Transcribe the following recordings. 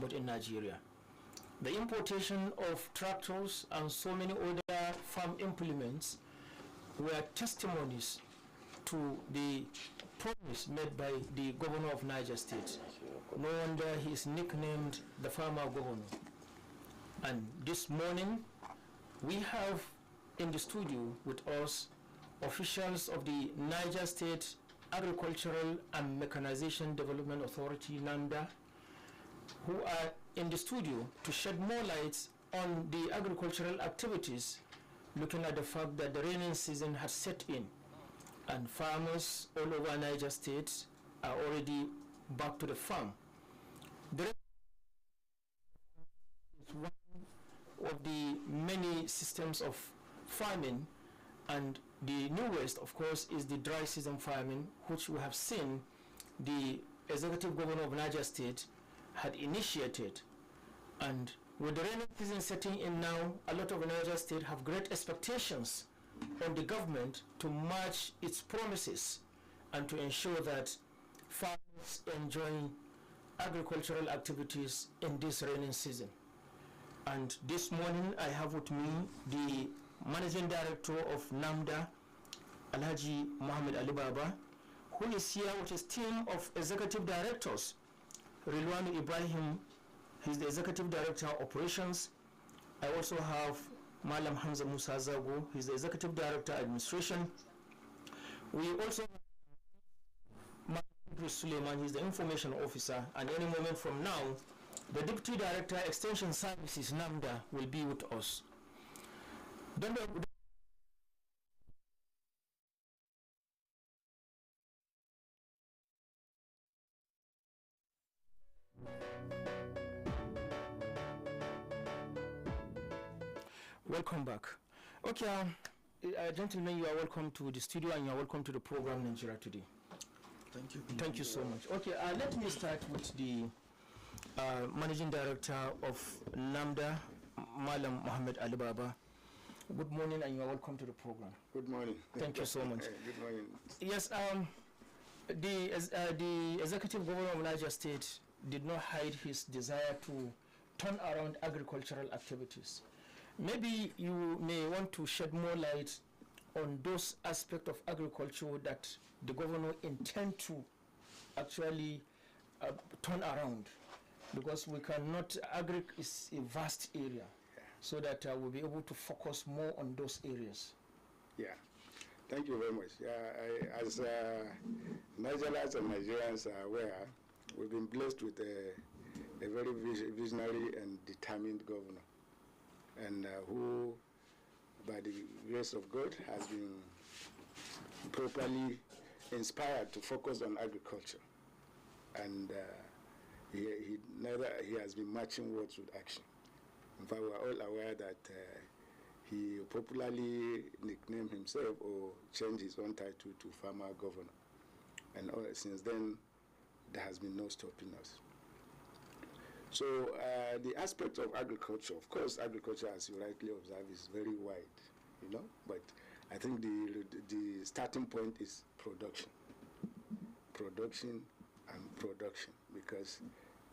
but in Nigeria. The importation of tractors and so many other farm implements were testimonies to the promise made by the governor of Niger State. No wonder he is nicknamed the farmer governor. And this morning, we have in the studio with us officials of the Niger State Agricultural and Mechanization Development Authority, NAMDA, who are in the studio to shed more light on the agricultural activities, looking at the fact that the rainy season has set in and farmers all over Niger State are already back to the farm. The is one of the many systems of farming, and the newest, of course, is the dry season farming, which we have seen the executive governor of Niger State had initiated. And with the rainy season setting in now, a lot of Niger State have great expectations on the government to match its promises and to ensure that farmers enjoy agricultural activities in this rainy season. And this morning I have with me the Managing Director of NAMDA, Alhaji Mohammed Ali Baba, who is here with his team of executive directors. Rilwani Ibrahim, he's the Executive Director of Operations. I also have Malam Hamza Musa Zago, he's the Executive Director of Administration. We also have Malam Idris Suleiman, he's the Information Officer, and any moment from now, the Deputy Director Extension Services, NAMDA, will be with us. Welcome back. Okay, gentlemen, you are welcome to the studio and you are welcome to the program Nigeria Today. Thank you. Thank you so much. Okay, let me start with the Managing Director of NAMDA, Malam Mohammed Ali Baba. Good morning and you are welcome to the program. Good morning. Thank you so much. Good morning. Yes, the Executive Governor of Niger State did not hide his desire to turn around agricultural activities. Maybe you may want to shed more light on those aspects of agriculture that the governor intends to actually turn around, because we cannot, agri is a vast area, so that we'll be able to focus more on those areas. Yeah, thank you very much. As Nigerians and Nigerians are aware, we've been blessed with a very visionary and determined governor, and who, by the grace of God, has been properly inspired to focus on agriculture. And he has been matching words with action. In fact, we are all aware that he popularly nicknamed himself or changed his own title to farmer governor. And since then, there has been no stopping us. So the aspect of agriculture, of course, agriculture, as you rightly observe, is very wide, but I think the starting point is production. Production and production, because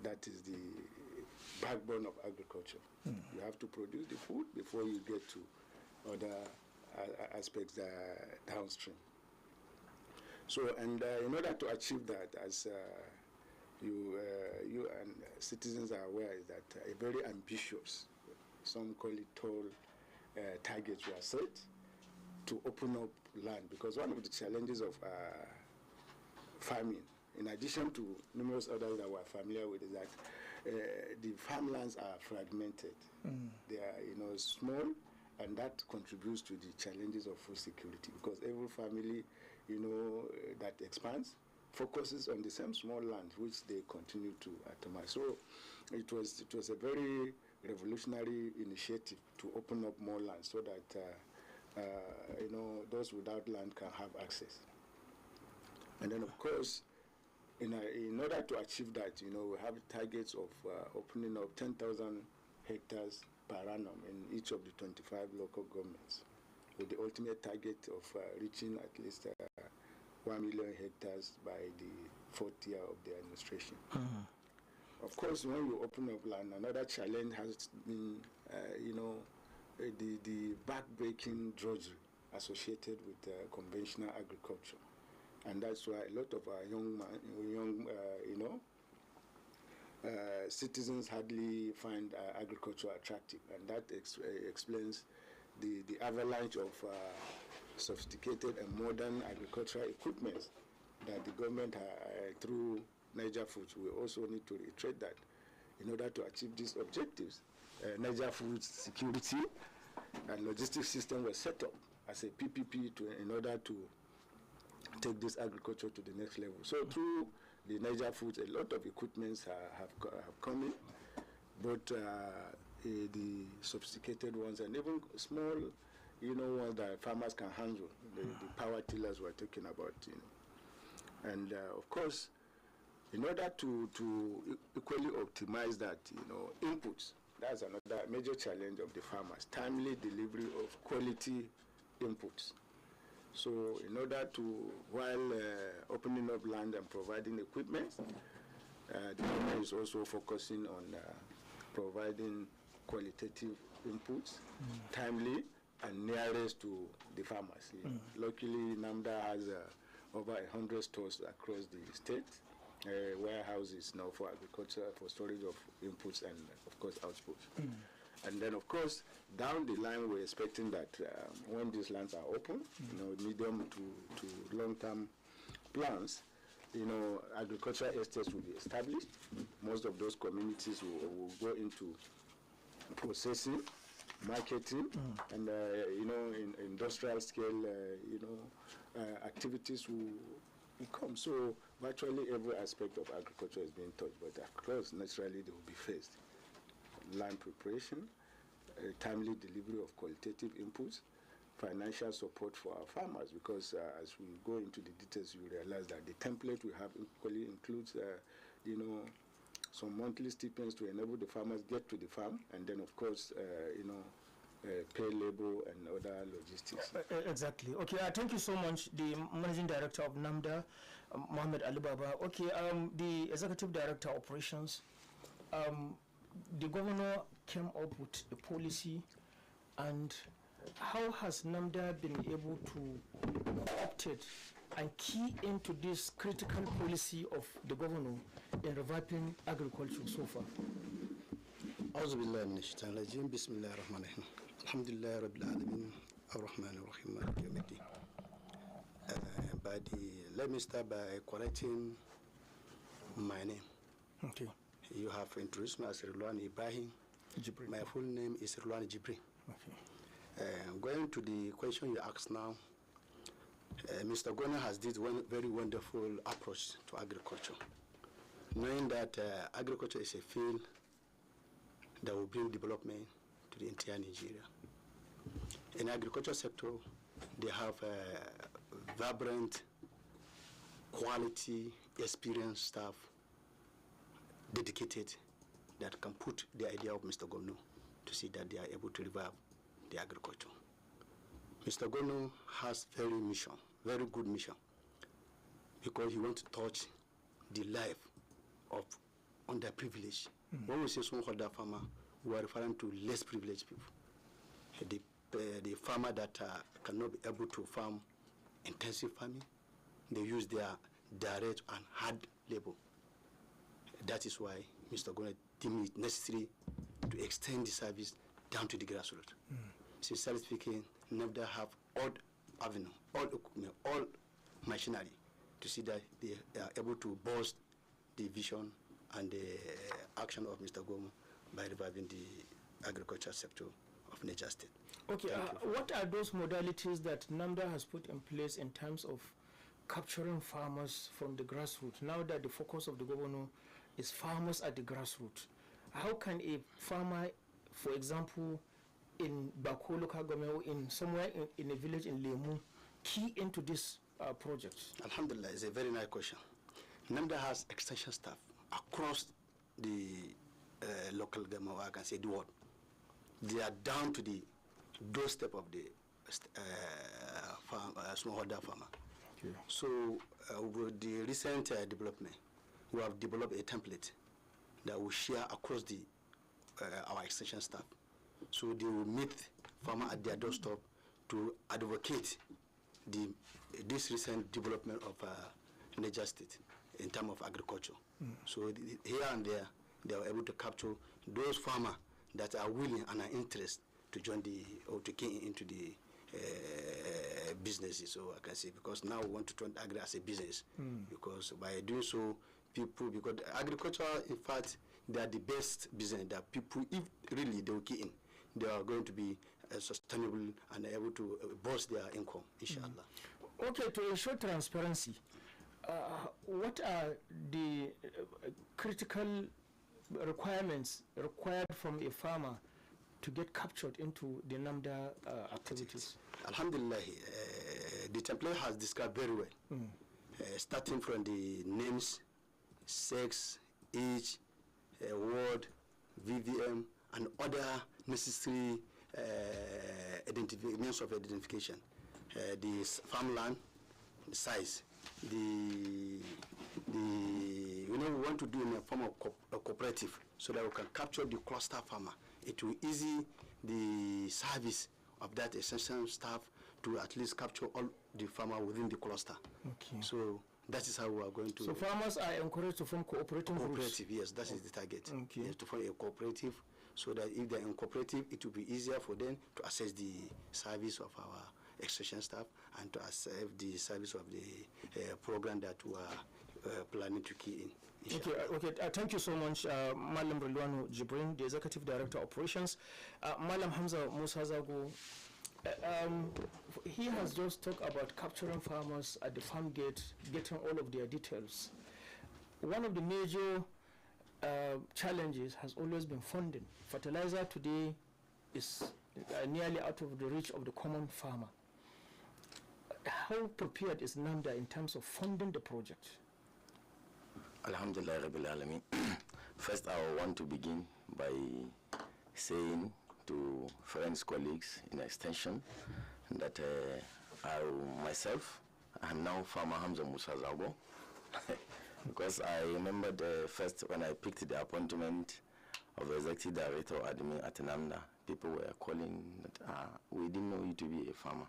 that is the backbone of agriculture. You have to produce the food before you get to other aspects downstream. So, and in order to achieve that, as you and citizens are aware, is that a very ambitious, some call it tall, targets were set to open up land, because one of the challenges of farming, in addition to numerous others that we're familiar with, is that the farmlands are fragmented. They are, small, and that contributes to the challenges of food security, because every family, that expands focuses on the same small land which they continue to atomize. So it was a very revolutionary initiative to open up more land, so that those without land can have access. And then, of course, in order to achieve that, we have targets of opening up 10,000 hectares per annum in each of the 25 local governments, with the ultimate target of reaching at least 1 million hectares by the 4th year of the administration. Of course, when you open up land, another challenge has been, the back-breaking drudgery associated with conventional agriculture. And that's why a lot of our citizens hardly find agriculture attractive, and that explains the avalanche of sophisticated and modern agricultural equipment that the government, through Niger Foods, we also need to reiterate that in order to achieve these objectives, Niger Foods security and logistics system was set up as a PPP in order to take this agriculture to the next level. So through the Niger Foods, a lot of equipments have come in, both the sophisticated ones and even small, ones that farmers can handle, the power tillers we're talking about. And of course, in order to equally optimize that, inputs, that's another major challenge of the farmers, timely delivery of quality inputs. So in order to, while opening up land and providing equipment, the government is also focusing on providing qualitative inputs, timely and nearest to the farmers. Luckily, NAMDA has over 100 stores across the state, warehouses now for agriculture, for storage of inputs and, of course, outputs. And then, of course, down the line, we're expecting that when these lands are open, medium to long-term plans, agricultural estates will be established. Most of those communities will go into processing, marketing, and, in industrial scale, activities will come. So virtually every aspect of agriculture is being touched, but of course, naturally, they will be faced. Land preparation, timely delivery of qualitative inputs, financial support for our farmers, because as we go into the details, you realize that the template we have equally includes, some monthly stipends to enable the farmers get to the farm, and then, of course, pay labor and other logistics. Exactly. Okay, thank you so much, the Managing Director of NAMDA, Mohammed Ali Baba. Okay, the Executive Director of Operations, the governor came up with a policy, and how has NAMDA been able to opt it and key into this critical policy of the governor in reviving agriculture so far? أعوذ بالله من الشيطان الرجيم بسم الله الرحمن الرحيم الحمد لله رب العالمين الرحمن الرحيم مالك يوم الدين. Let me start by correcting my name. Okay. You have introduced me as Rilwan Ibrahim. Jibril. My full name is Rilwan Jibril. Okay. Going to the question you asked now, Mr. Gona has did one very wonderful approach to agriculture, knowing that agriculture is a field that will bring development to the entire Nigeria. In the agriculture sector, they have vibrant, quality, experienced staff dedicated that can put the idea of Mr. Gono to see that they are able to revive the agriculture. Mr. Gono has very good mission, because he wants to touch the life of underprivileged. When we say smallholder farmer, we are referring to less privileged people. The farmer that cannot be able to farm intensive farming, they use their direct and hard labor. That is why Mr. Gona deemed it necessary to extend the service down to the grassroots. Sincerely speaking, NAFDA have all avenue, all equipment, all machinery to see that they are able to boost the vision and the action of Mr. Gomo by reviving the agriculture sector of Niger State. Okay, what are those modalities that NAMDA has put in place in terms of capturing farmers from the grassroots? Now that the focus of the governor is farmers at the grassroots, how can a farmer, for example, in Bako local government or in somewhere in a village in Lemu, key into this project? Alhamdulillah, it's a very nice question. NAMDA has extension staff across the local government, I can say the world. They are down to the doorstep of the smallholder farmer. Okay. So with the recent development, we have developed a template that will share across the our extension staff. So they will meet farmer at their doorstep to advocate this recent development of Niger State in terms of agriculture. So here and there, they are able to capture those farmers that are willing and are interested to join or to key into the businesses. So I can say, because now we want to turn agri as a business, because by doing so, because agriculture, in fact, they are the best business that people, if really they will key in, they are going to be sustainable and able to boost their income, inshallah. Okay, to ensure transparency, what are the critical requirements required from a farmer to get captured into the NAMDA activities? Alhamdulillah, the template has described very well, starting from the names, sex, age, word, VVM, and other necessary means of identification. The farmland, the size, we want to do in a form of a cooperative so that we can capture the cluster farmer. It will easy the service of that essential staff to at least capture all the farmer within the cluster. Okay. So that is how we are going to. So farmers are encouraged to form cooperative groups? Yes, that is the target. Okay. Yes, to form a cooperative, so that if they are in cooperative, it will be easier for them to access the service of our extension staff and to access the service of the program that we are planning to key in. Okay. Thank you so much, Malam Rilwanu Jibrin, the Executive Director of Operations. Malam Hamza Musa Zago, he has just talked about capturing farmers at the farm gate, getting all of their details. One of the major challenges has always been funding. Fertilizer today is nearly out of the reach of the common farmer. How prepared is NAMDA in terms of funding the project? Alhamdulillah Rabbil Alameen. First, I want to begin by saying to friends, colleagues in extension that I'm now Farmer Hamza Musa Zago. Because I remember first when I picked the appointment of Executive Director Admin at NAMDA, people were calling that we didn't know you to be a farmer.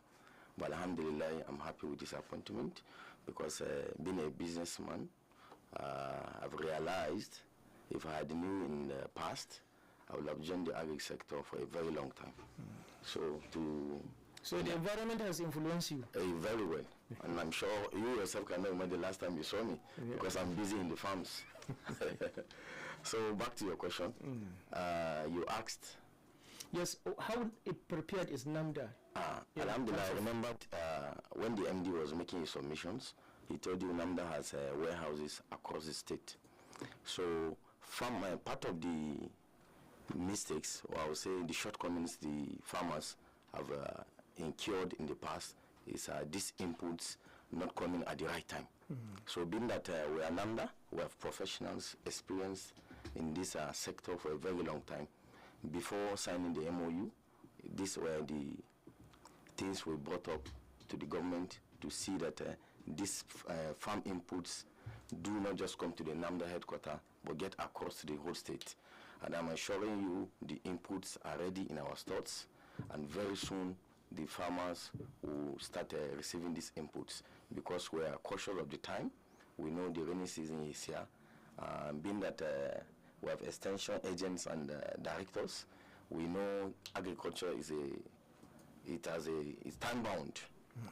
But Alhamdulillah, I'm happy with this appointment because being a businessman, I've realized if I had knew in the past, I would have joined the agri sector for a very long time. So the environment has influenced you? Very well. And I'm sure you yourself can remember the last time you saw me because I'm busy in the farms. So back to your question. You asked. Yes, how prepared is NAMDA? Alhamdulillah, I remember when the MD was making his submissions, he told you NAMDA has warehouses across the state. So from part of the mistakes, or I would say the shortcomings the farmers have incurred in the past is these inputs not coming at the right time. So being that we are NAMDA, we have professionals experienced in this sector for a very long time. Before signing the MOU, these were the things we brought up to the government to see that these farm inputs do not just come to the NAMDA headquarters, but get across the whole state. And I'm assuring you the inputs are ready in our stores, and very soon the farmers will start receiving these inputs because we are cautious of the time. We know the rainy season is here. Being that we have extension agents and directors, we know agriculture is time bound.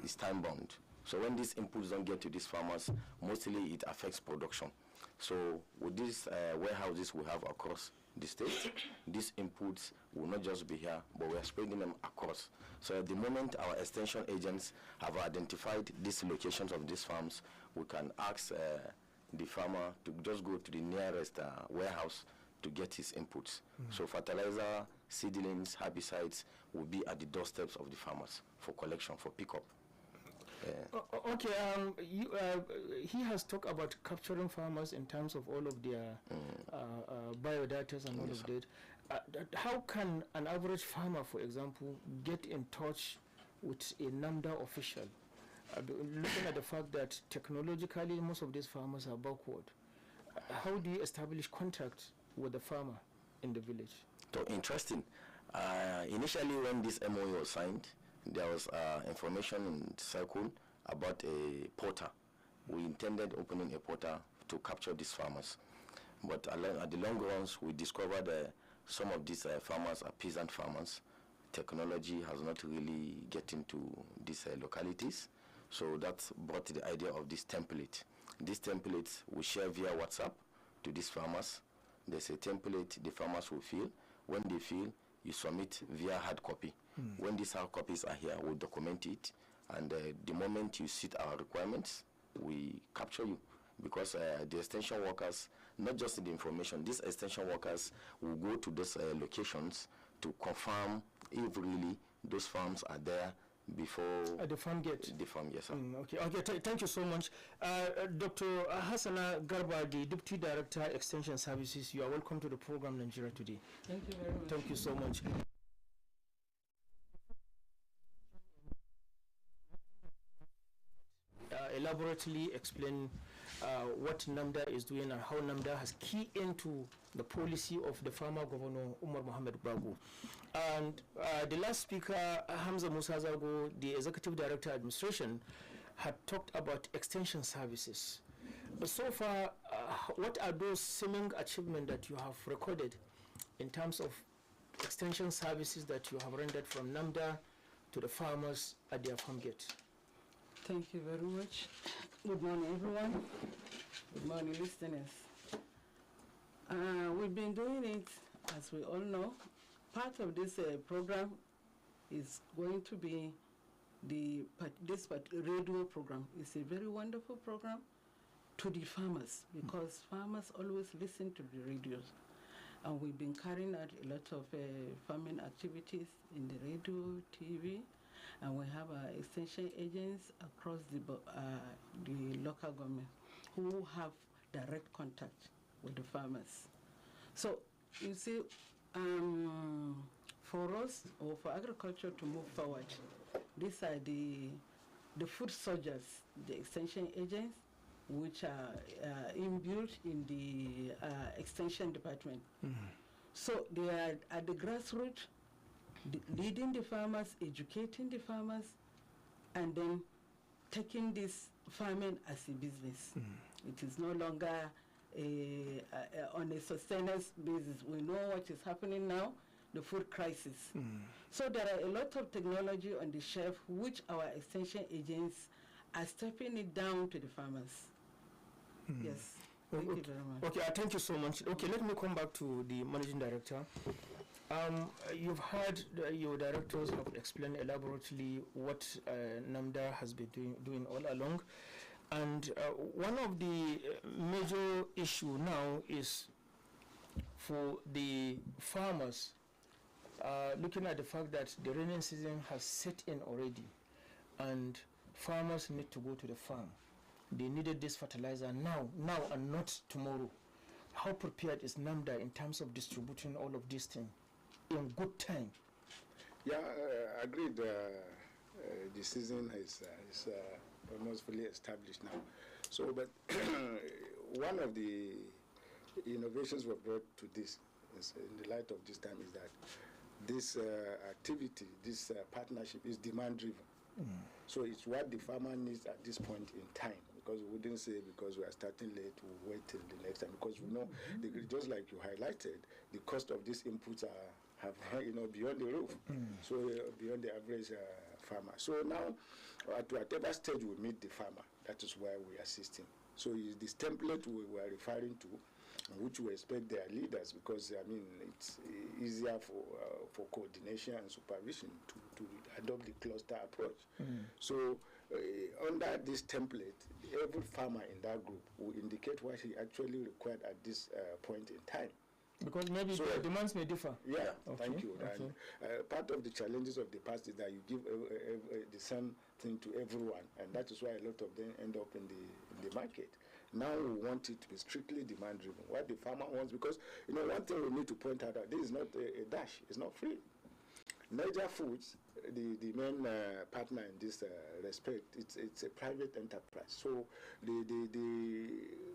It's time bound. So when these inputs don't get to these farmers, mostly it affects production. So with these warehouses we have across the state, these inputs will not just be here, but we are spreading them across. So at the moment our extension agents have identified these locations of these farms, we can ask the farmer to just go to the nearest warehouse to get his inputs. So fertilizer, seedlings, herbicides will be at the doorsteps of the farmers for collection, for pickup. Okay, he has talked about capturing farmers in terms of all of their biodata and all of that. How can an average farmer, for example, get in touch with a NAMDA official? Looking at the fact that technologically most of these farmers are backward, how do you establish contact with the farmer in the village? So interesting. Initially, when this MOU was signed, there was information in circle about a portal. We intended opening a portal to capture these farmers. But at the long runs, we discovered some of these farmers are peasant farmers. Technology has not really get into these localities. So that brought the idea of this template. This template we share via WhatsApp to these farmers. There's a template the farmers will fill. When they fill, you submit via hard copy. When these hard copies are here, we'll document it. And the moment you suit our requirements, we capture you. Because the extension workers, not just the information, these extension workers will go to those locations to confirm if really those farms are there before the farm gate. The farm, yes, sir. Okay. Thank you so much, Dr. Hassana Garba, the Deputy Director, Extension Services. You are welcome to the program, Nigeria Today. Thank you very much. Thank you so much. Elaborately explain what NAMDA is doing and how NAMDA has keyed into the policy of the former Governor Umar Mohamed Bago. And the last speaker, Hamza Musa Zago, the Executive Director Administration, had talked about extension services. But so far, what are those seeming achievements that you have recorded in terms of extension services that you have rendered from NAMDA to the farmers at their farm gate? Thank you very much. Good morning, everyone. Good morning, listeners. We've been doing it, as we all know. Part of this program is going to be this radio program. It's a very wonderful program to the farmers, because farmers always listen to the radios. And we've been carrying out a lot of farming activities in the radio, TV, and we have extension agents across the local government who have direct contact with the farmers. So you see, for us, or for agriculture to move forward, these are the food soldiers, the extension agents, which are inbuilt in the extension department. So they are at the grassroots, leading the farmers, educating the farmers, and then taking this farming as a business. It is no longer on a sustenance basis. We know what is happening now, the food crisis. So there are a lot of technology on the shelf which our extension agents are stepping it down to the farmers. Yes. Thank you very much. Okay, thank you so much. Okay, let me come back to the managing director. You've heard your directors have explained elaborately what NAMDA has been doing all along, and one of the major issue now is for the farmers, looking at the fact that the rainy season has set in already, and farmers need to go to the farm. They needed this fertilizer now and not tomorrow. How prepared is NAMDA in terms of distributing all of these things in good time? Yeah, agreed. The season is almost fully established now. So, but one of the innovations we brought to this, in the light of this time, is that this activity, this partnership is demand-driven. So it's what the farmer needs at this point in time. Because we wouldn't say because we are starting late, we'll wait till the next time. Because we know, just like you highlighted, the cost of these inputs have beyond the roof. So beyond the average farmer. So now, at whatever stage we meet the farmer, that is where we assist him. So this template we were referring to, which we expect their leaders, because it's easier for coordination and supervision to adopt the cluster approach. So under this template, every farmer in that group will indicate what he actually required at this point in time. Because maybe the demands may differ. Yeah, okay. Thank you. Okay. And part of the challenges of the past is that you give the same thing to everyone, and that is why a lot of them end up in the market. Now we want it to be strictly demand-driven. What the farmer wants, because one thing we need to point out that this is not a dash. It's not free. Niger Foods, the main partner in this respect, it's a private enterprise. So they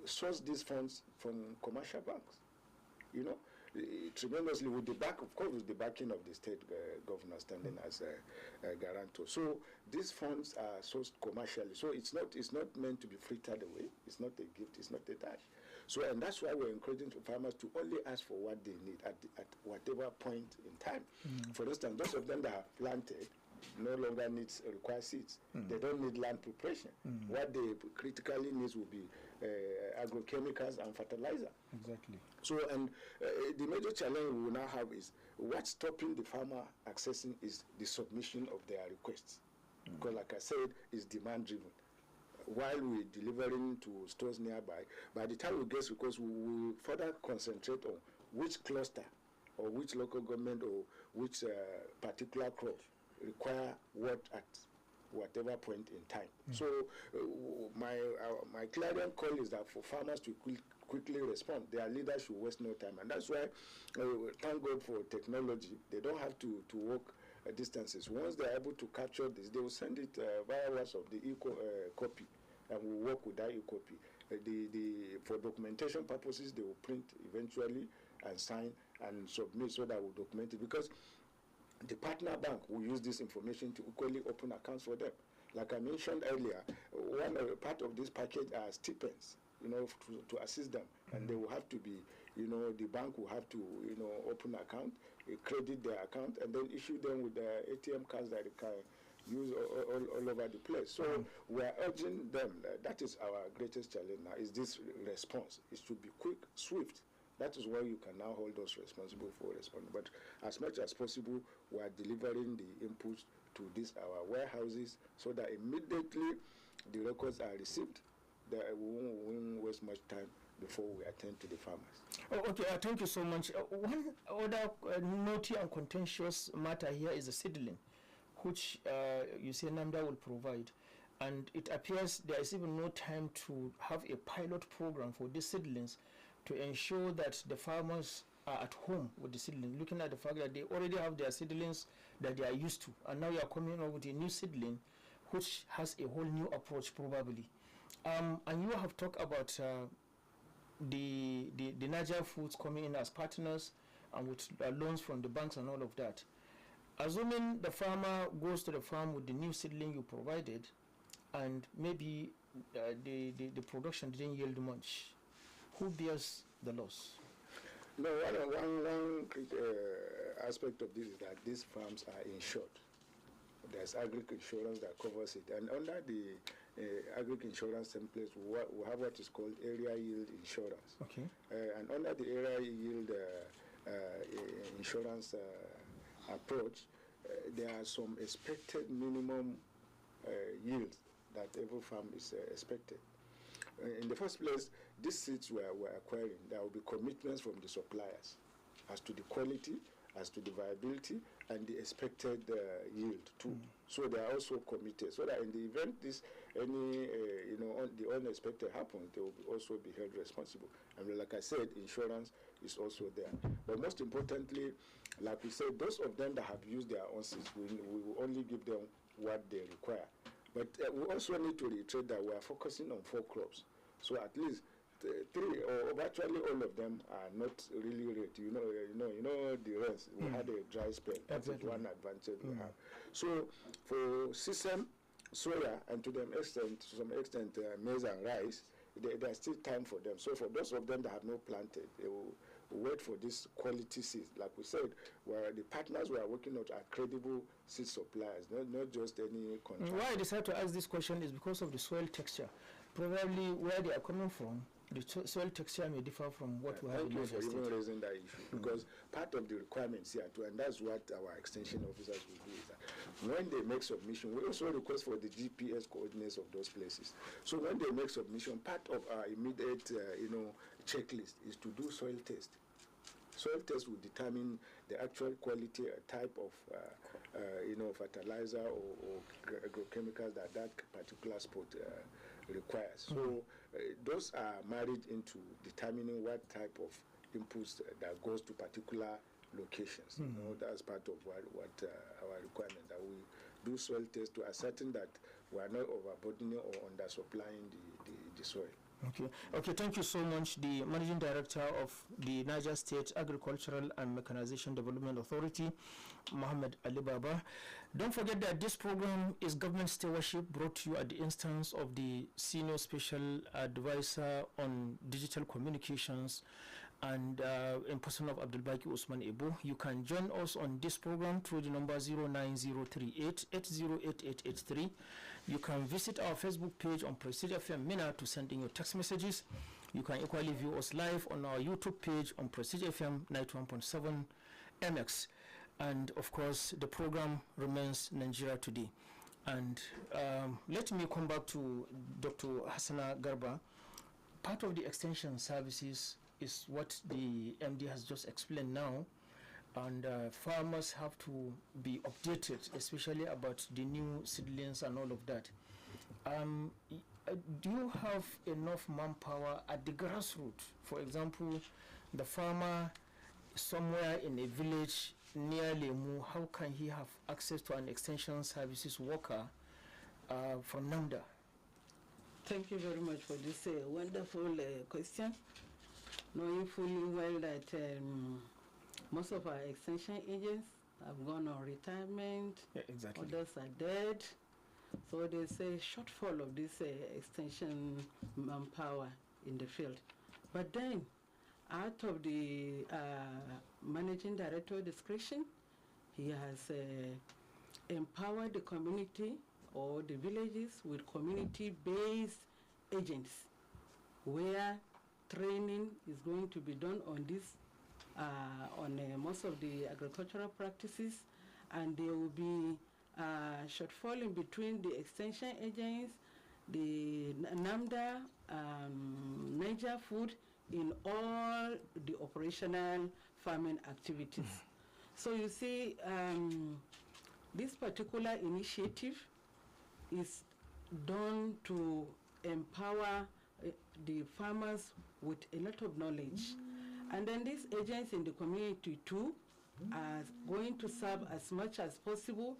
source these funds from commercial banks. tremendously with the back, of course, with the backing of the state governor standing as a guarantor. So these funds are sourced commercially. So it's not meant to be frittered away. It's not a gift. It's not a dash. So, and that's why we're encouraging farmers to only ask for what they need at whatever point in time. For instance, those of them that have planted no longer require seeds. They don't need land preparation. What they critically need will be agrochemicals and fertilizer. Exactly. So, and the major challenge we will now have is what's stopping the farmer accessing is the submission of their requests. Because, like I said, it's demand driven. While we're delivering to stores nearby, by the time we get requests, we will further concentrate on which cluster or which local government or which particular crop require what at whatever point in time. So my clarion call is that for farmers to quickly respond, their leaders should waste no time. And that's why, thank God for technology, they don't have to walk distances. Once they're able to capture this, they will send it via WhatsApp, the copy, and we'll work with that e-copy. For documentation purposes, they will print eventually and sign and submit so that we'll document it. Because the partner bank will use this information to equally open accounts for them. Like I mentioned earlier, part of this package are stipends, to assist them. And they will have to be, the bank will have to, open account, credit their account, and then issue them with the ATM cards that they can use all over the place. So we are urging them, that is our greatest challenge now, is this response. It should be quick, swift. That is why you can now hold us responsible for responding. But as much as possible, we are delivering the inputs to our warehouses so that immediately the records are received, that we won't waste much time before we attend to the farmers. Oh, okay, thank you so much. One other naughty and contentious matter here is the seedling, which you say NAMDA will provide. And it appears there is even no time to have a pilot program for these seedlings to ensure that the farmers are at home with the seedling, looking at the fact that they already have their seedlings that they are used to, and now you are coming up with a new seedling which has a whole new approach probably. And you have talked about the Niger Foods coming in as partners and with loans from the banks and all of that. Assuming the farmer goes to the farm with the new seedling you provided, and maybe the production didn't yield much, who bears the loss? No, one aspect of this is that these farms are insured. There's agric insurance that covers it, and under the agric insurance template, we have what is called area yield insurance. Okay. And under the area yield insurance approach, there are some expected minimum yield that every farm is expected. In the first place, these seeds we're acquiring, there will be commitments from the suppliers as to the quality, as to the viability, and the expected yield too. So they are also committed, so that in the event the unexpected happens, they will also be held responsible. And like I said, insurance is also there. But most importantly, like we said, those of them that have used their own seeds, we will only give them what they require. But we also need to reiterate that we are focusing on 4 crops. So at least 3 or virtually all of them are not really rate. You know the rest. We had a dry spell. That's one advantage we have. So for sesame, soya, and to some extent maize and rice, there's still time for them. So for those of them that have not planted, they will wait for this quality seeds. Like we said, where the partners we are working with are credible seed suppliers, not just any contract. Why I decided to ask this question is because of the soil texture. Probably where they are coming from, the soil texture may differ from what we have in Niger State. Thank you for even raising that issue, because part of the requirements here too, and that's what our extension officers will do, is that when they make submission, we also request for the GPS coordinates of those places. So when they make submission, part of our immediate checklist is to do soil test. Soil test will determine the actual quality type of fertilizer or agrochemicals that particular spot requires. So those are married into determining what type of inputs that goes to particular locations. That's part of what our requirement, that we do soil test to ascertain that we are not overburdening or undersupplying the soil. Okay, thank you so much, the Managing Director of the Niger State Agricultural and Mechanization Development Authority, Mohammed Ali Baba. Don't forget that this program is government stewardship, brought to you at the instance of the Senior Special Advisor on Digital Communications and in person of Abdul Baki Usman Ebo. You can join us on this program through the number 09038808883. You can visit our Facebook page on Prestige FM Mina to send in your text messages. You can equally view us live on our YouTube page on Prestigefm91.7mx. And of course, the program remains Nigeria Today. And let me come back to Dr. Hassana Garba. Part of the extension services is what the MD has just explained now, and farmers have to be updated, especially about the new seedlings and all of that. Do you have enough manpower at the grassroots? For example, the farmer somewhere in a village near Lemu, how can he have access to an extension services worker from NAMDA? Thank you very much for this wonderful question. Knowing fully well that most of our extension agents have gone on retirement, exactly. Others are dead, so there's a shortfall of this extension manpower in the field. But then, out of the managing director discretion, he has empowered the community or the villages with community-based agents, where training is going to be done on this, on most of the agricultural practices, and there will be shortfall in between the extension agents, the NAMDA, Niger Food, in all the operational farming activities. So you see, this particular initiative is done to empower the farmers with a lot of knowledge. And then these agents in the community too are going to serve as much as possible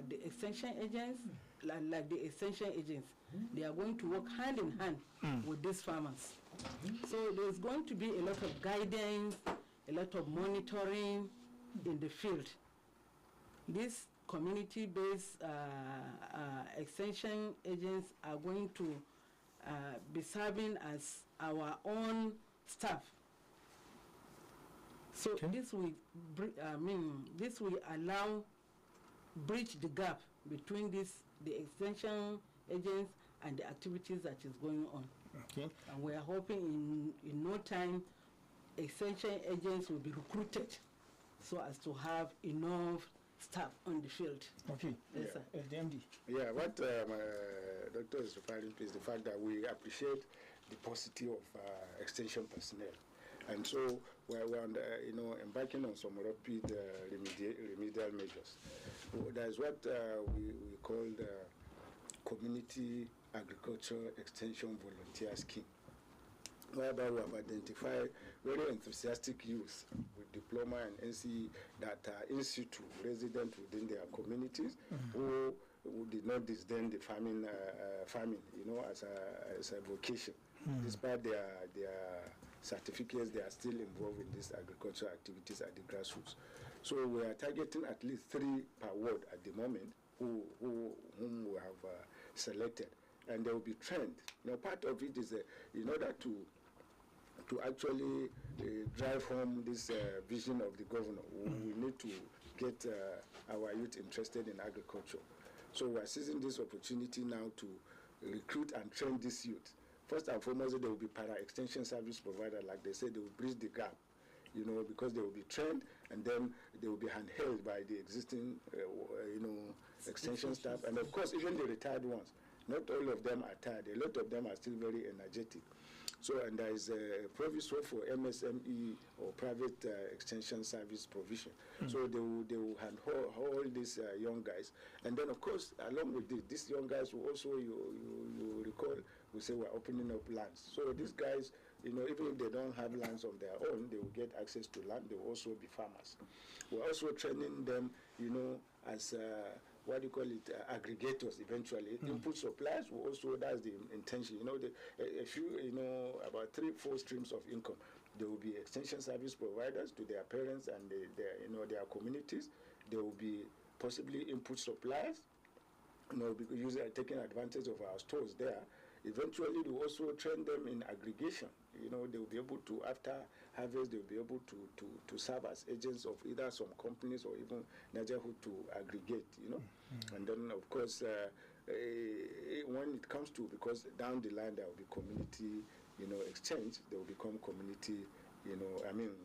the extension agents, like the extension agents. They are going to work hand in hand with these farmers. So there's going to be a lot of guidance, a lot of monitoring in the field. These community-based extension agents are going to be serving as our own staff. So this will, this will allow bridge the gap between the extension agents and the activities that is going on. Okay. And we are hoping in no time, extension agents will be recruited so as to have enough staff on the field. Okay. Yes, sir. DMD. Yeah, what my doctor is referring to is the fact that we appreciate the paucity of extension personnel, and so we're embarking on some rapid remedial measures. That is what we call the Community Agriculture Extension Volunteer Scheme, whereby we have identified very enthusiastic youth with diploma and NCE that are in situ, resident within their communities, who did not disdain the farming, as a vocation. Despite their certificates, they are still involved in these agricultural activities at the grassroots. So we are targeting at least 3 per ward at the moment, whom we have selected, and they will be trained. Part of it is in order to actually drive home this vision of the governor, we need to get our youth interested in agriculture. So we are seizing this opportunity now to recruit and train these youth. First and foremost, they will be para-extension service provider, like they say, they will bridge the gap, because they will be trained, and then they will be handheld by the existing, extension staff. And of course, even the retired ones, not all of them are tired. A lot of them are still very energetic. So, and there is a proviso for MSME or private extension service provision. So they will handhold these young guys. And then, of course, along with these young guys will also, you recall, we say we're opening up lands. So these guys, even if they don't have lands of their own, they will get access to land. They will also be farmers. We're also training them, as what do you call it, aggregators eventually. Input suppliers will also, that's the intention. You know, a few, about 3-4 streams of income. There will be extension service providers to their parents and their communities. There will be possibly input suppliers, because taking advantage of our stores there. Eventually, they will also train them in aggregation. They will be able to, after harvest, they will be able to serve as agents of either some companies or even neighborhood to aggregate, And then, of course, when it comes to, because down the line there will be community, exchange, they will become community,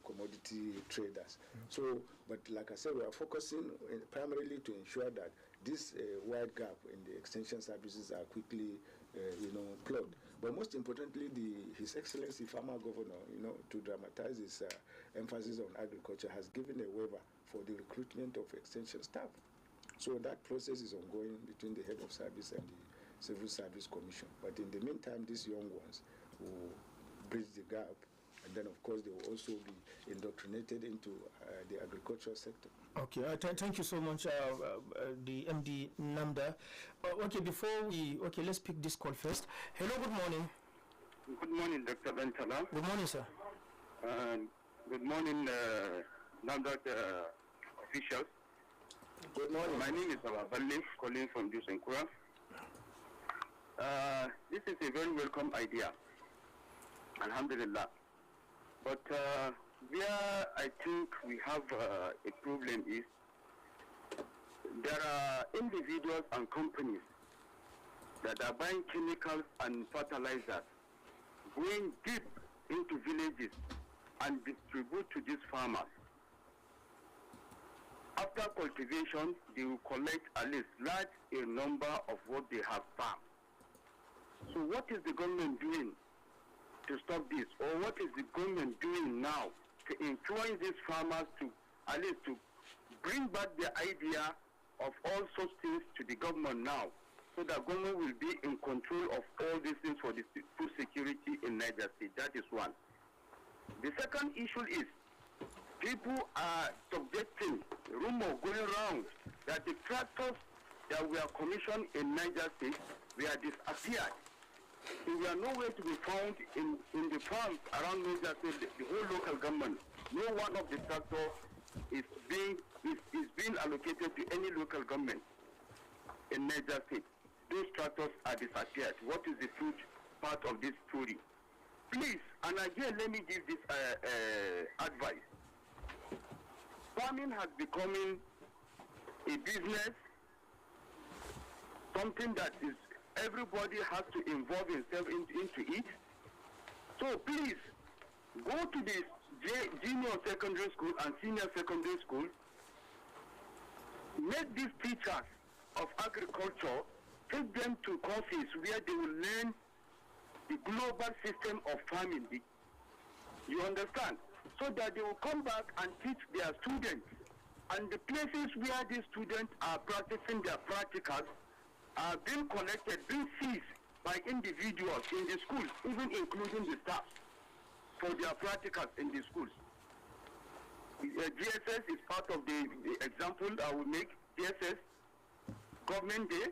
commodity traders. So, but like I said, we are focusing primarily to ensure that this wide gap in the extension services are quickly, plugged. But most importantly, His Excellency Farmer Governor, to dramatize his emphasis on agriculture, has given a waiver for the recruitment of extension staff. So that process is ongoing between the head of service and the Civil Service Commission. But in the meantime, these young ones will bridge the gap, and then of course they will also be indoctrinated into the agricultural sector. Okay, thank you so much, the MD Namda. Let's pick this call first. Hello, good morning. Good morning, Dr. Bentala. Good morning, sir. Good morning, Namda officials. Good morning. My name is Ababalle, calling from Dusenkura. This is a very welcome idea, alhamdulillah. But where I think we have a problem is there are individuals and companies that are buying chemicals and fertilizers, going deep into villages and distribute to these farmers. After cultivation, they will collect at least large a number of what they have farmed. So what is the government doing to stop this? Or what is the government doing now to influence these farmers to at least to bring back the idea of all such things to the government now, so that government will be in control of all these things for the food security in Niger State? That is one. The second issue is people are subjecting rumor going around that the tractors that were commissioned in Niger State were disappeared. They were nowhere to be found in the farms around Niger State, the whole local government. No one of the tractors is being allocated to any local government in Niger State. Those tractors are disappeared. What is the truth part of this story? Please, and again, let me give this advice. Farming has become a business, something that is everybody has to involve himself into it. So please, go to the junior secondary school and senior secondary school. Make these teachers of agriculture, take them to courses where they will learn the global system of farming. You understand? So that they will come back and teach their students. And the places where these students are practicing their practicals are being collected, being seized by individuals in the schools, even including the staff, for their practicals in the schools. GSS is part of the example I will make. GSS, Government Day,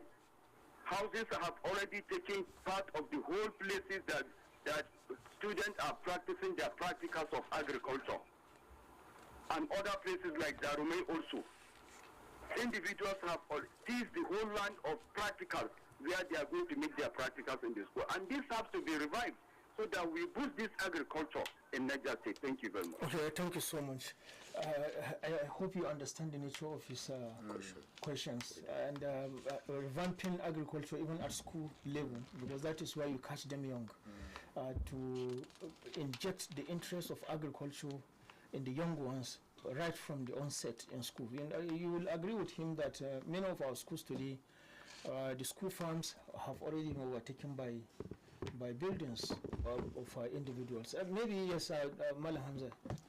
houses have already taken part of the whole places that students are practicing their practicals of agriculture. And other places like Darumei also. Individuals have seized the whole land of practicals where they are going to make their practicals in the school. And this has to be revived so that we boost this agriculture in Niger State. Thank you very much. Okay, thank you so much. I hope you understand the nature of his questions. And revamping agriculture even at school level, because that is where you catch them young, to inject the interest of agriculture in the young ones right from the onset in school. You will agree with him that many of our schools today, the school farms have already been overtaken by buildings of individuals. Maybe, yes, Malam Hamza.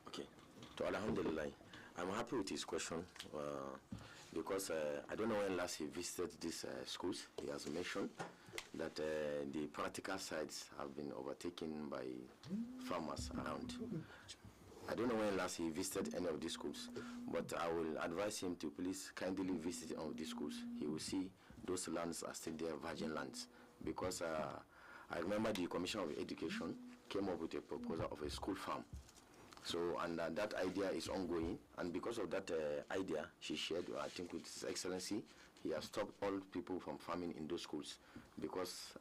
Okay. To Alhamdulillah, I'm happy with his question because I don't know when last he visited these schools. He has mentioned that the practical sides have been overtaken by farmers around. I don't know when last he visited any of these schools, but I will advise him to please kindly visit any of these schools. He will see those lands are still there, virgin lands, because I remember the Commission of Education came up with a proposal of a school farm. So, and that idea is ongoing, and because of that idea she shared, I think with His Excellency, he has stopped all people from farming in those schools, because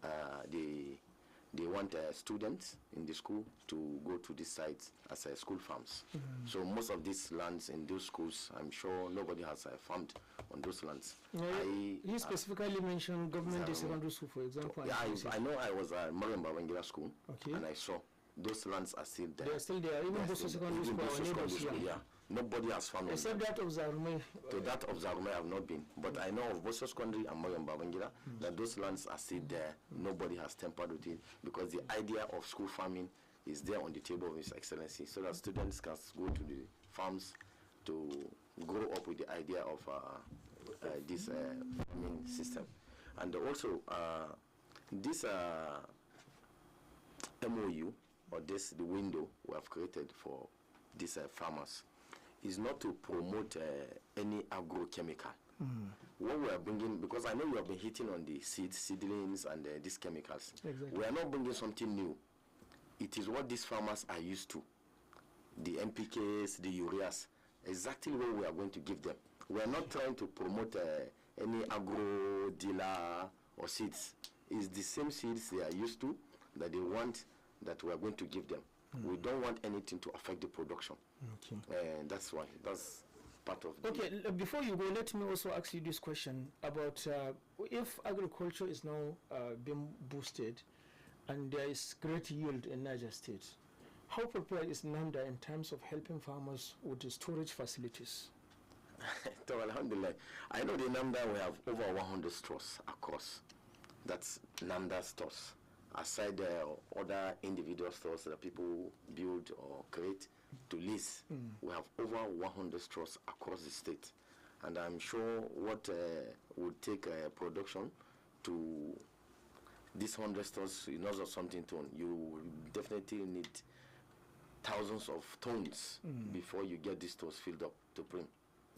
they want students in the school to go to these sites as school farms. So most of these lands in those schools, I'm sure nobody has farmed on those lands. He specifically mentioned government secondary school, for example. Yeah, I know I was at Mariam Babangida school, and I saw those lands are still there. They are still there, even Boso Secondary School. Yeah. Nobody has found except that of Zarume. To that of Zarume I have not been, but I know of Boso Secondary and Mariam Babangida that those lands are still there. Nobody has tampered with it, because the idea of school farming is there on the table of His Excellency, so that students can go to the farms to grow up with the idea of this farming system. And also this MOU, or the window we have created for these farmers, is not to promote any agrochemical. What we are bringing, because I know you have been hitting on the seedlings and these chemicals. Exactly. We are not bringing something new. It is what these farmers are used to. The NPKs, the ureas, exactly what we are going to give them. We are not trying to promote any agro dealer or seeds. It's the same seeds they are used to that they want, that we are going to give them. We don't want anything to affect the production. That's why. That's part of the... Okay, before you go, let me also ask you this question about if agriculture is now being boosted and there is great yield in Niger State, how prepared is NAMDA in terms of helping farmers with the storage facilities? So, alhamdulillah, I know the NAMDA, we have over 100 stores across. That's NAMDA stores. Aside other individual stores that people build or create to lease, we have over 100 stores across the state. And I'm sure what would take production to these 100 stores, not just something ton, you definitely need thousands of tons before you get these stores filled up to brim.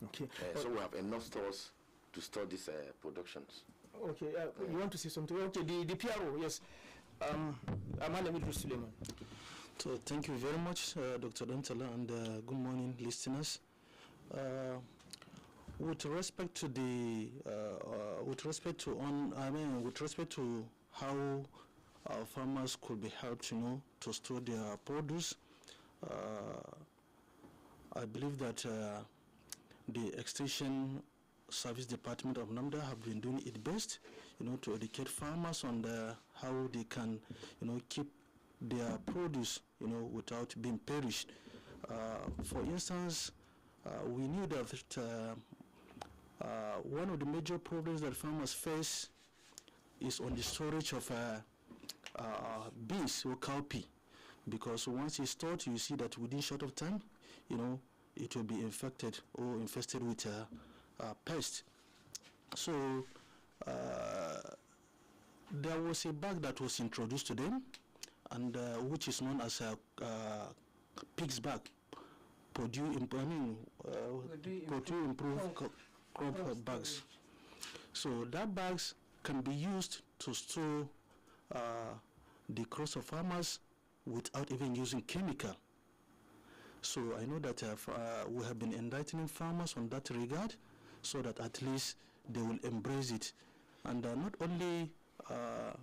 Okay. So we have enough stores to store these productions. Okay, you want to say something? Okay, the PRO, yes. Amanda Midru Suleiman. So thank you very much, Dr. Dantala, and good morning, listeners. With respect to the, with respect to how farmers could be helped, to store their produce, I believe that the Extension Service Department of NAMDA have been doing its best, to educate farmers on how they can, keep their produce, without being perished. For instance, we knew that one of the major problems that farmers face is on the storage of beans or cowpea, because once it's stored, you see that within short of time, it will be infected or infested with pests. So there was a bag that was introduced to them, and which is known as a pig's bag, Purdue improved crop bags. So that bags can be used to store the crops of farmers without even using chemical. So I know that we have been enlightening farmers on that regard, so that at least they will embrace it, and not only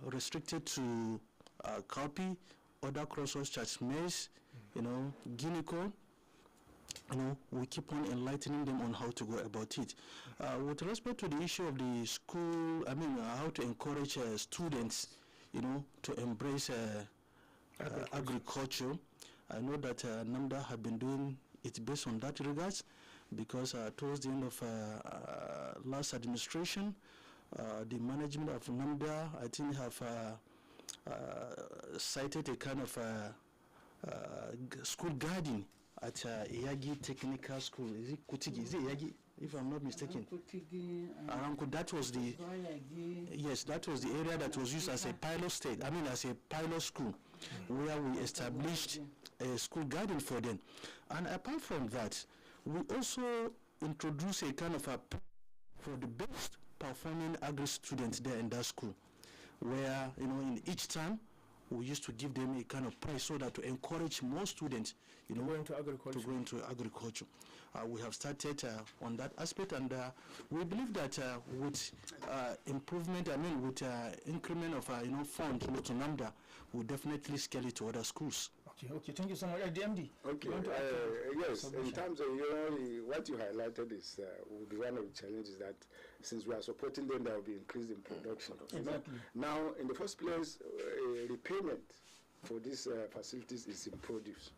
restricted to cowpea, other crops such as maize, guinea corn. We keep on enlightening them on how to go about it. With respect to the issue of the school, how to encourage students, to embrace agriculture. I know that NAMDA have been doing its best on that regards, because towards the end of last administration, the management of NAMDA, I think, have cited a kind of school garden at Iyagi Technical School. Is it Kutigi? Is it Iyagi? If I'm not mistaken. That was the yes, that was the area that was used as a pilot state. I mean, as a pilot school, where we established a school garden for them. And apart from that, we also introduced a kind of a for the best performing agri students there in that school, where in each term we used to give them a kind of prize so that to encourage more students, to go into agriculture. We have started on that aspect, and we believe that with improvement, with increment of funds to NAMDA, we'll definitely scale it to other schools. Okay, thank you so much. DMD. Okay, yes, in terms of what you highlighted is will be one of the challenges that since we are supporting them, there will be increase in production. Exactly. Now, in the first place, repayment for these facilities is in produce.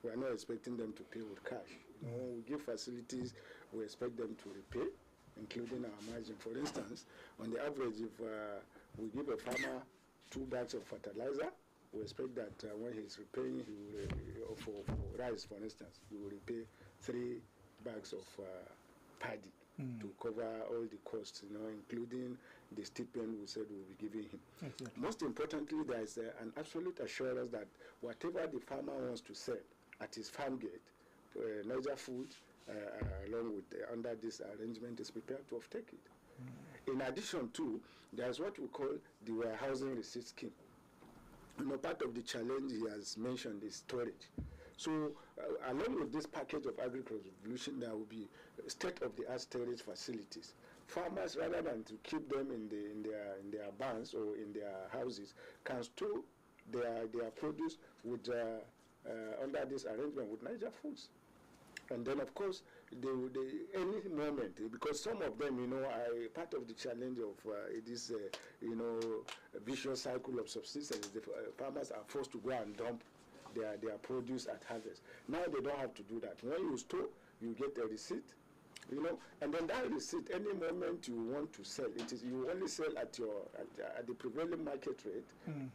We are not expecting them to pay with cash. We give facilities, we expect them to repay, including our margin. For instance, on the average, if we give a farmer 2 bags of fertilizer, we expect that when he's repaying, he will, for rice, for instance, he will repay 3 bags of paddy to cover all the costs, including the stipend we said we'll be giving him. Exactly. Most importantly, there is an absolute assurance that whatever the farmer wants to sell at his farm gate, Niger Food, along with under this arrangement, is prepared to take it. In addition to, there's what we call the warehousing receipt scheme. Part of the challenge he has mentioned is storage. So, along with this package of agricultural revolution, there will be state-of-the-art storage facilities. Farmers, rather than to keep them in their barns or in their houses, can store their produce with under this arrangement with Niger Foods. And then, of course, any moment, because some of them, are part of the challenge of this, vicious cycle of subsistence. The farmers are forced to go and dump their produce at harvest. Now they don't have to do that. When you store, you get a receipt, and then that receipt, any moment you want to sell, you only sell at the prevailing market rate.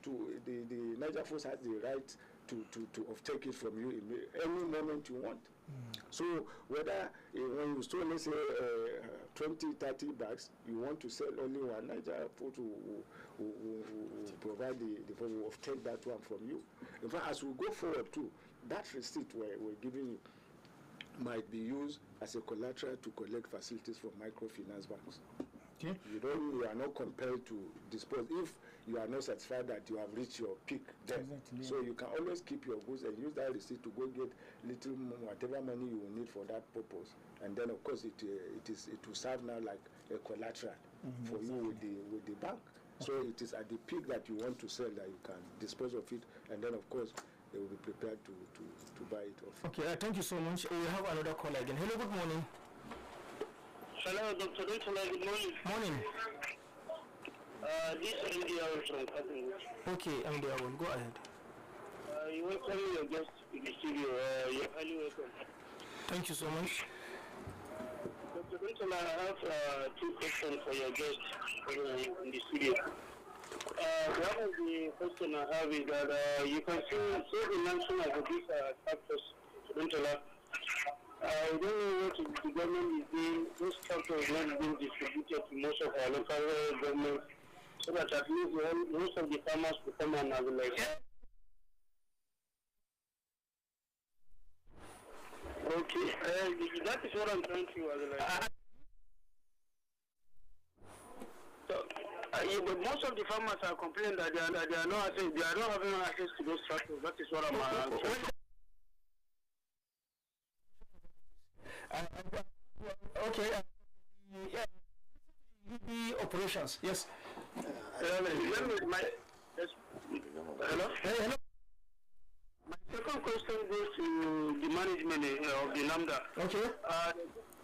To the Niger Foods has the right to take it from you in any moment you want. So whether when you store, let's say 20, 30 bags, you want to sell only one, Niger Food will provide will take that one from you. In fact, as we go forward too, that receipt we're giving you might be used as a collateral to collect facilities from microfinance banks. Okay. You are not compelled to dispose if you are not satisfied that you have reached your peak there. Exactly. So you can always keep your goods and use that receipt to go get whatever money you will need for that purpose. And then of course it will serve now like a collateral for you with the bank. So it is at the peak that you want to sell that you can dispose of it, and then of course they will be prepared to buy it off. Okay, thank you so much. We have another caller again. Hello, good morning. Hello, Dr. Dotola, good morning. Morning. This is MDR from Cottonwood. Okay, MDR, go ahead. You welcome your guest to the studio. You're highly welcome. Thank you so much. Dr. Dotola, I have 2 questions for your guest in the studio. One of the questions I have is that you can see the mention of these factors, Dotola. I don't know what the government is doing. Those factors are not being distributed to most of our local governments, so that at least most of the farmers become an available. Okay, that is what I'm trying to analyze. But most of the farmers are complaining that they are not having access to those factors. That is what I'm saying. Okay. Operations. Yes. Hello. Hello. My second question goes to the management of the NAMDA. Okay.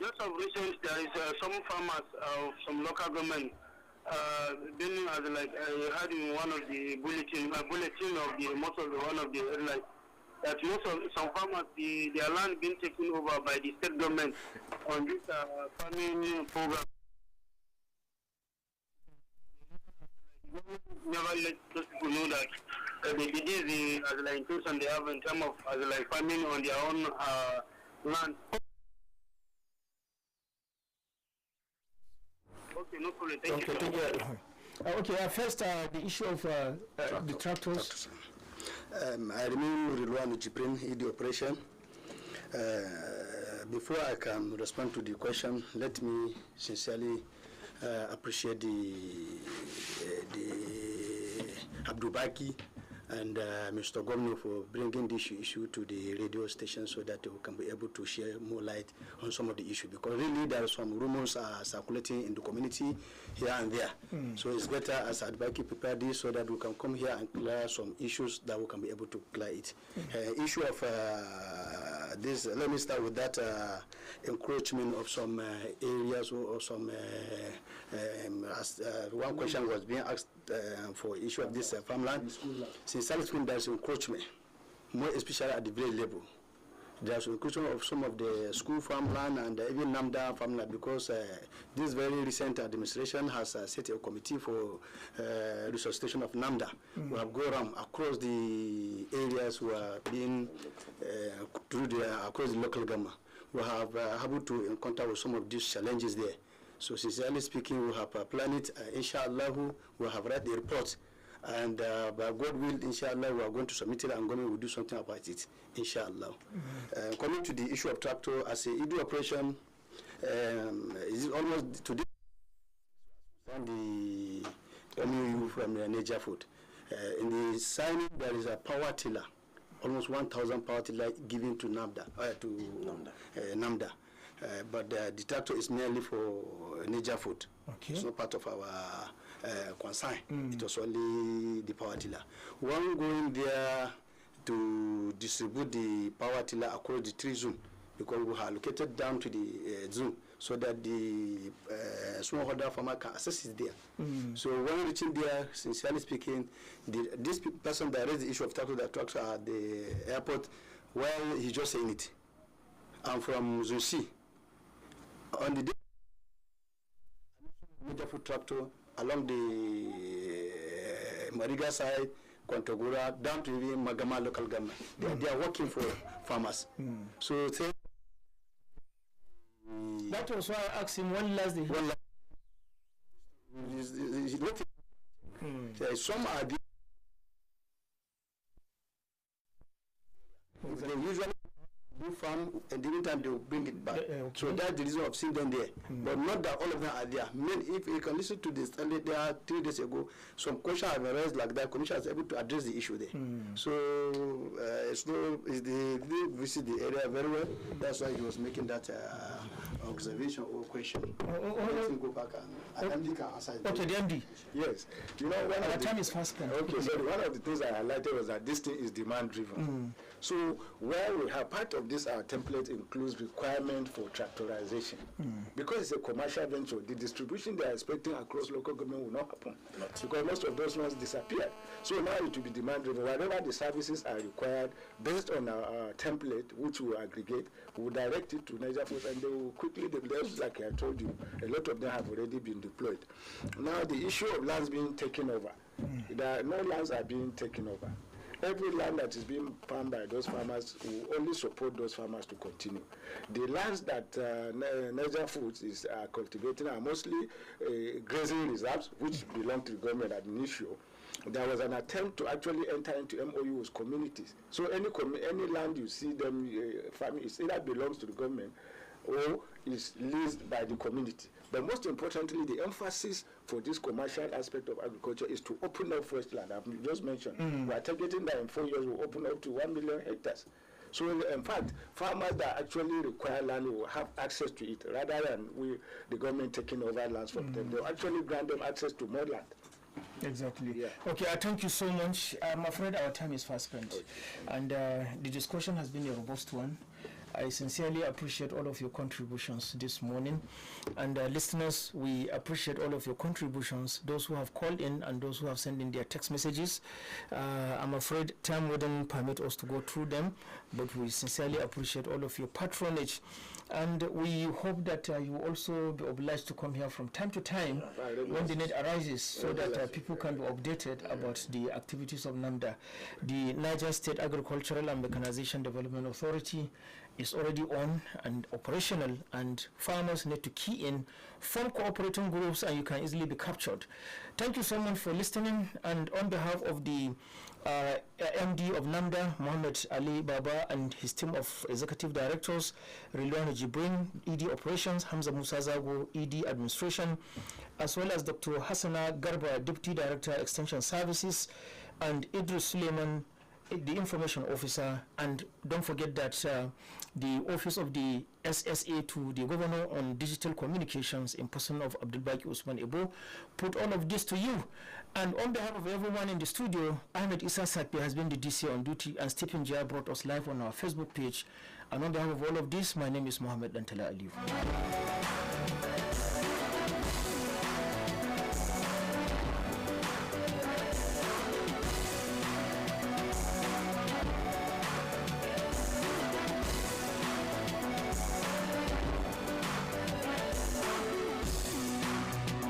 Just of recent, there is some farmers of some local government being as I had in one of the bulletin of the most of one of the headlines that most of some farmers their land being taken over by the state government on this farming program. Never let those people know that the disease as like intention they have in terms of as like farming on their own land. Okay, no problem. Thank you. Thank you. Okay, first the issue of the tractors. I remain Rilwan Jibrin in the operation. Before I can respond to the question, let me sincerely appreciate the Abdubaki and Mr. Gomno for bringing this issue to the radio station so that we can be able to share more light on some of the issues, because really there are some rumors circulating in the community here and there. So it's better as Abdubaki prepare this so that we can come here and clear some issues that we can be able to clear it. Issue of this, let me start with that encroachment of some areas or some one question was being asked for issue of this farmland. Sincerely speaking, there's encroachment, more especially at the village level. There's encroachment of some of the school farmland and even NAMDA farmland, because this very recent administration has set a committee for resuscitation of NAMDA. We have gone around across the areas who are being across the local government. We have able to encounter with some of these challenges there. So sincerely speaking, we have planned it. Inshallah, we have read the report. And by God will, inshallah, we are going to submit it and government will do something about it, inshallah. Coming to the issue of tractor, as a IDU operation, is almost today the MOU from Niger Food. In the signing, there is a power tiller, almost 1,000 power tiller given to NAMDA. NAMDA. But the tractor is merely for Niger Food. Okay. It's not part of our concern. It was only the power tiller. One going there to distribute the power tiller across the 3 zones, because we have allocated down to the zone so that the smallholder farmer can access it there. So when reaching there, sincerely speaking, this person that raised the issue of tractor, that tractor at the airport, well, he's just saying it. I'm from Zone C. On the day, major food tractor along the Mariga side, Kwantagura, down to the Magama local government. They are working for farmers. So that was why I asked him one last day. Some are the they usually do farm, and every time they will bring it back. Okay. So that's the reason I've seen them there. But not that all of them are there. If you can listen to this, there 3 days ago, some questions have arisen like that. Commission is able to address the issue there. So they visit the area very well. That's why he was making that observation or question. Go back and MD can answer. Okay, the MD. Yes. You know, our time is fast spent. Okay, so one of the things I highlighted was that this thing is demand driven. So where we have part of this, our template includes requirement for tractorization. Because it's a commercial venture, the distribution they are expecting across local government will not happen. Because most of those ones disappeared. So now it will be demand driven. Whatever the services are required, based on our template, which we aggregate, we will direct it to Niger Food, and they will quickly develop, like I told you, a lot of them have already been deployed. Now the issue of lands being taken over, no lands are being taken over. Every land that is being farmed by those farmers will only support those farmers to continue. The lands that Niger Foods is cultivating are mostly grazing reserves, which belong to the government at initial. There was an attempt to actually enter into MOU with communities. So any land you see them farming, it either belongs to the government or is leased by the community. But most importantly, the emphasis for this commercial aspect of agriculture is to open up fresh land. I've just mentioned, we are targeting that in 4 years we'll open up to 1 million hectares. So in fact, farmers that actually require land will have access to it, rather than the government taking over lands from them. They'll actually grant them access to more land. Exactly. Yeah. Okay, I thank you so much. I'm afraid our time is fast spent. Okay. And the discussion has been a robust one. I sincerely appreciate all of your contributions this morning. And listeners, we appreciate all of your contributions, those who have called in and those who have sent in their text messages. I'm afraid time wouldn't permit us to go through them, but we sincerely appreciate all of your patronage. And we hope that you will also be obliged to come here from time to time when the need arises, so that people can be updated about the activities of NAMDA. The Niger State Agricultural and Mechanization Development Authority is already on and operational, and farmers need to key in, form cooperating groups, and you can easily be captured. Thank you so much for listening, and on behalf of the MD of NAMDA, Mohammed Ali Baba, and his team of executive directors, Rilwan Jibrin, ED Operations, Hamza Musa Zago, ED Administration, as well as Dr. Hassana Garba, Deputy Director, Extension Services, and Idris Suleiman, the Information Officer. And don't forget that the Office of the SSA to the Governor on Digital Communications in person of Abdul Baki Usman Ebo put all of this to you. And on behalf of everyone in the studio, Ahmed Issa Sakbi has been the DC on duty, and Stephen Jia brought us live on our Facebook page. And on behalf of all of this, my name is Mohammed Dantala Aliyu.